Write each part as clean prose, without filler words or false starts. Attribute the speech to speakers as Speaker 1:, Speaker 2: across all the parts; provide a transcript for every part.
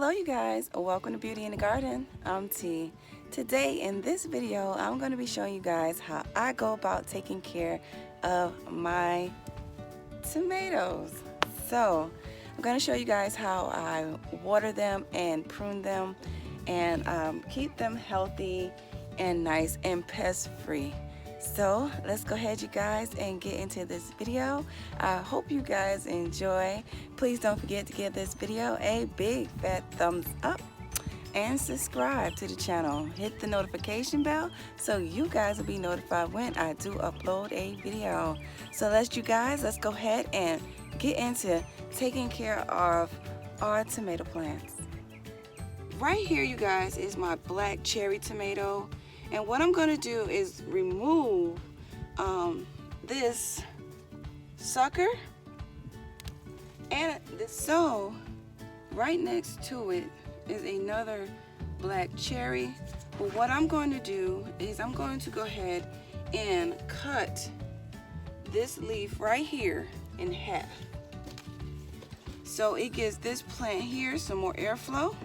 Speaker 1: Hello you guys, welcome to Beauty in the Garden. I'm T. Today in this video I'm going to be showing you guys how I go about taking care of my tomatoes. So I'm going to show you guys how I water them and prune them and keep them healthy and nice and pest free. So let's go ahead you guys and get into this video. I hope you guys enjoy. Please don't forget to give this video a big fat thumbs up and subscribe to the channel. Hit the notification bell so you guys will be notified when I do upload a video. So let's go ahead and get into taking care of our tomato plants. Right here you guys is my black cherry tomato. And what I'm going to do is remove this sucker, and so right next to it is another black cherry. But what I'm going to do is I'm going to go ahead and cut this leaf right here in half. So it gives this plant here some more airflow.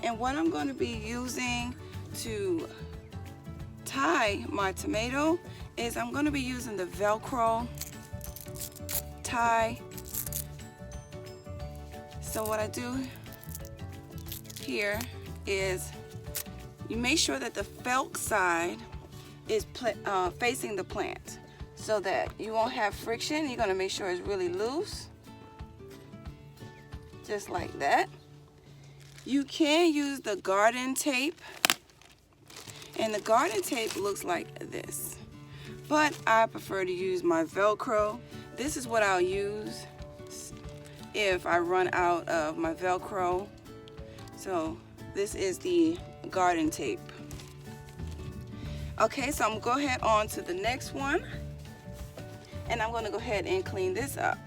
Speaker 1: And what I'm going to be using to tie my tomato is I'm going to be using the Velcro tie. So what I do here is you make sure that the felt side is facing the plant so that you won't have friction. You're going to make sure it's really loose, just like that. You can use the garden tape, and the garden tape looks like this, but I prefer to use my Velcro. This is what I'll use if I run out of my Velcro. So this is the garden tape. Okay, so I'm gonna go ahead on to the next one, and I'm gonna go ahead and clean this up.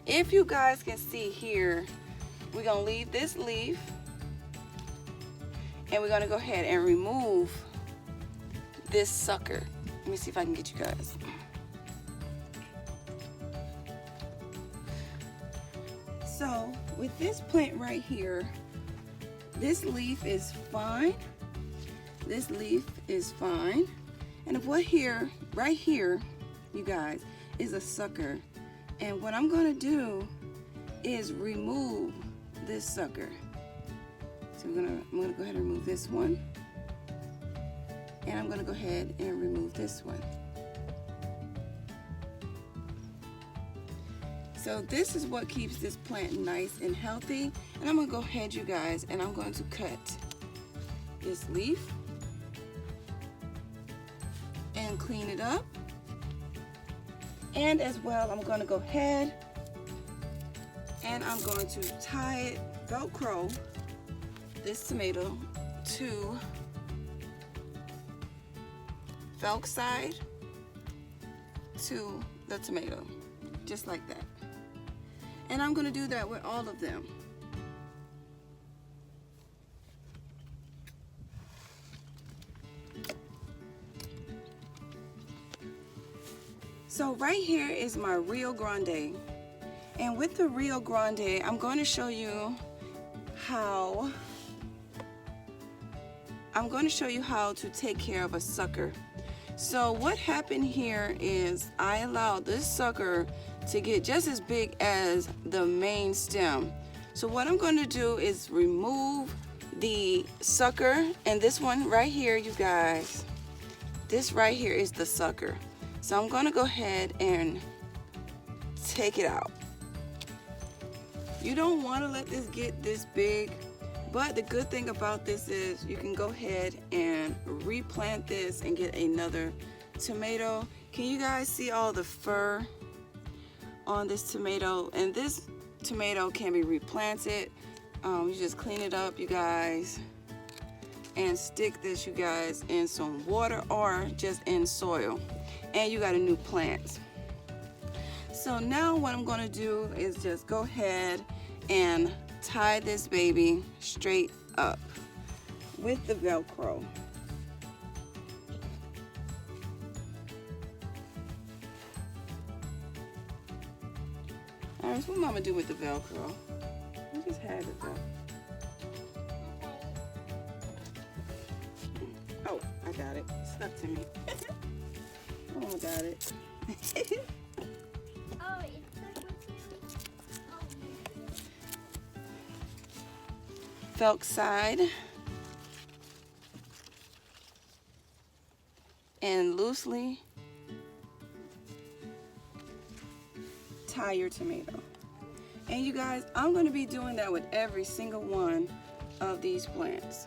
Speaker 1: If you guys can see here, we're gonna leave this leaf, and we're gonna go ahead and remove this sucker. Let me see if I can get you guys. So with this plant right here, this leaf is fine. This leaf is fine. And if what here, right here, you guys, is a sucker. And what I'm gonna do is remove this sucker. So I'm gonna go ahead and remove this one, and I'm gonna go ahead and remove this one. So this is what keeps this plant nice and healthy. And I'm gonna go ahead, you guys, and I'm going to cut this leaf and clean it up. And as well, I'm gonna go ahead and I'm going to tie it, Velcro this tomato to Velc side to the tomato, just like that. And I'm going to do that with all of them. So right here is my Rio Grande. And with the Rio Grande, I'm going to show you how to take care of a sucker. So what happened here is I allowed this sucker to get just as big as the main stem. So what I'm going to do is remove the sucker, and this one right here, you guys, this right here is the sucker. So I'm going to go ahead and take it out. You don't want to let this get this big, but the good thing about this is you can go ahead and replant this and get another tomato. Can you guys see all the fur on this tomato? And this tomato can be replanted. You just clean it up, you guys, and stick this, you guys, in some water or just in soil, and you got a new plant. So now what I'm going to do is just go ahead and tie this baby straight up with the Velcro. Iris, what Mama do with the Velcro? I just had it though. Oh, I got it. It stuck to me. Oh, I got it.
Speaker 2: Oh, it's stuck with you?
Speaker 1: Felt side. And loosely tie your tomato. And you guys, I'm going to be doing that with every single one of these plants.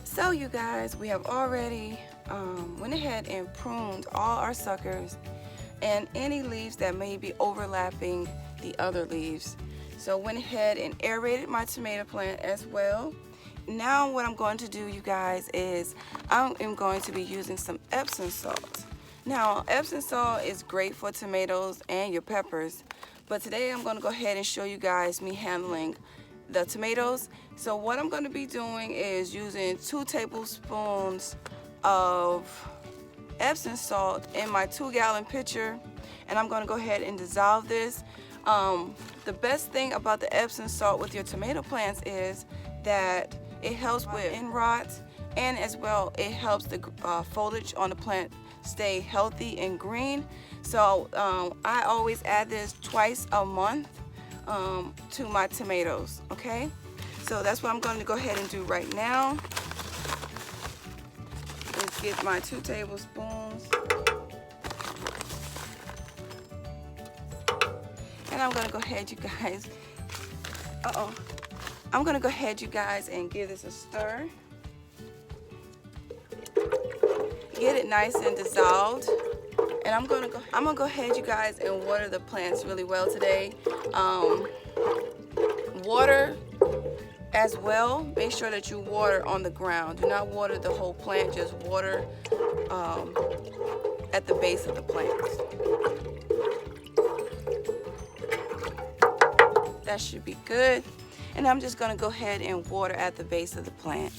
Speaker 1: So you guys, we have already went ahead and pruned all our suckers and any leaves that may be overlapping the other leaves. So went ahead and aerated my tomato plant as well. Now what I'm going to do, you guys, is I am going to be using some Epsom salt. Now Epsom salt is great for tomatoes and your peppers, but today I'm going to go ahead and show you guys me handling the tomatoes. So what I'm going to be doing is using 2 tablespoons of Epsom salt in my 2-gallon pitcher, and I'm going to go ahead and dissolve this. The best thing about the Epsom salt with your tomato plants is that it helps with end rot, and as well it helps the foliage on the plant stay healthy and green. So I always add this twice a month to my tomatoes. Okay, so that's what I'm going to go ahead and do right now. Let's get my 2 tablespoons, and I'm going to go ahead, you guys. I'm going to go ahead, you guys, and give this a stir. Get it nice and dissolved. And I'm gonna go ahead, you guys, and water the plants really well today. Water as well. Make sure that you water on the ground. Do not water the whole plant. Just water at the base of the plants. That should be good. And I'm just gonna go ahead and water at the base of the plant.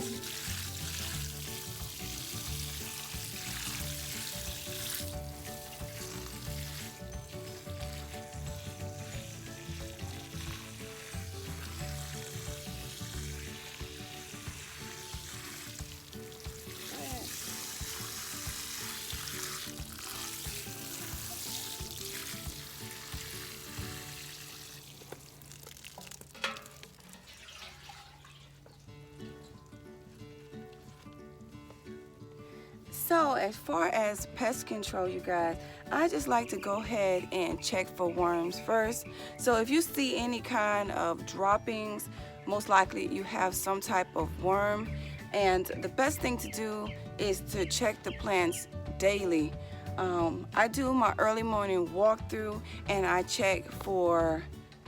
Speaker 1: So as far as pest control, you guys, I just like to go ahead and check for worms first. So if you see any kind of droppings, most likely you have some type of worm. And the best thing to do is to check the plants daily. I do my early morning walkthrough and I check for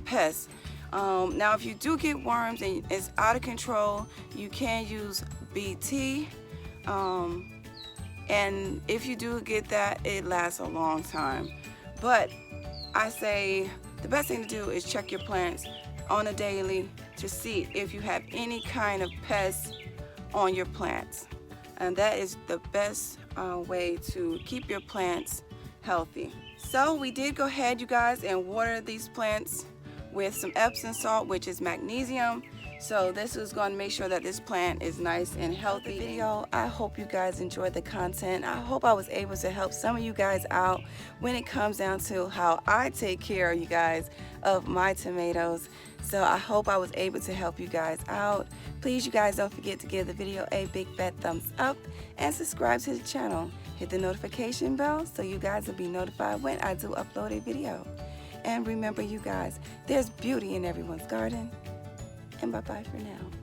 Speaker 1: pests. Now if you do get worms and it's out of control, you can use Beautee. And if you do get that, it lasts a long time. But I say the best thing to do is check your plants on a daily to see if you have any kind of pests on your plants. And that is the best way to keep your plants healthy. So we did go ahead, you guys, and water these plants with some Epsom salt, which is magnesium. So this is going to make sure that this plant is nice and healthy. Video, I hope you guys enjoyed the content. I hope I was able to help some of you guys out when it comes down to how I take care of you guys of my tomatoes. So I hope I was able to help you guys out. Please, you guys, don't forget to give the video a big fat thumbs up and subscribe to the channel. Hit the notification bell so you guys will be notified when I do upload a video. And remember, you guys, there's beauty in everyone's garden. And bye-bye for now.